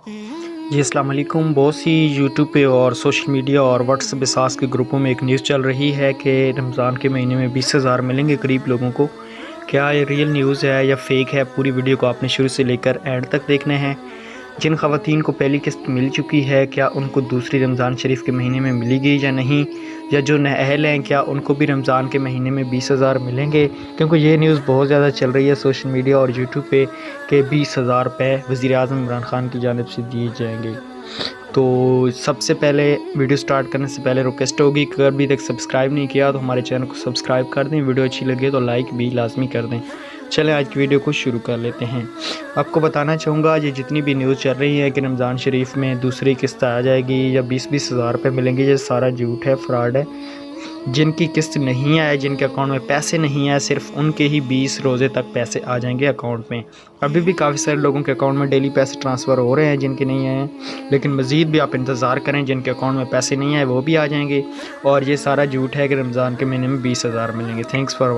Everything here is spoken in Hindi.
जी अस्सलाम वालेकुम। बहुत सी यूट्यूब पे और सोशल मीडिया और व्हाट्सएप बिसास के ग्रुपों में एक न्यूज़ चल रही है कि रमज़ान के महीने में 20,000 मिलेंगे करीब लोगों को। क्या ये रियल न्यूज़ है या फेक है? पूरी वीडियो को आपने शुरू से लेकर एंड तक देखना है। जिन ख़वातीन को पहली किस्त मिल चुकी है, क्या उनको दूसरी रमज़ान शरीफ के महीने में मिलेगी या नहीं, या जो नाअहल हैं क्या उनको भी रमज़ान के महीने में 20,000 मिलेंगे? क्योंकि ये न्यूज़ बहुत ज़्यादा चल रही है सोशल मीडिया और यूट्यूब पे कि 20,000 रुपये वज़ीर-ए-आज़म इमरान खान की जानिब से दिए जाएंगे। तो सबसे पहले वीडियो स्टार्ट करने से पहले रिक्वेस्ट होगी कि अगर अभी तक सब्सक्राइब नहीं किया तो हमारे चैनल को सब्सक्राइब कर दें। वीडियो अच्छी लगे तो लाइक भी लाजमी कर दें। चलें आज की वीडियो को शुरू कर लेते हैं। आपको बताना चाहूँगा ये जितनी भी न्यूज़ चल रही है कि रमज़ान शरीफ में दूसरी किस्त आ जाएगी या 20-20 हज़ार रुपये मिलेंगे, ये सारा झूठ है, फ्रॉड है। जिनकी किस्त नहीं आए, जिनके अकाउंट में पैसे नहीं आए, सिर्फ उनके ही 20 रोज़े तक पैसे आ जाएंगे अकाउंट में। अभी भी काफ़ी सारे लोगों के अकाउंट में डेली पैसे ट्रांसफ़र हो रहे हैं जिनके नहीं आए हैं, लेकिन मज़ीद भी आप इंतज़ार करें, जिनके अकाउंट में पैसे नहीं आए वो भी आ जाएंगे। और ये सारा झूठ है कि रमज़ान के महीने में 20,000 मिलेंगे। Thanks for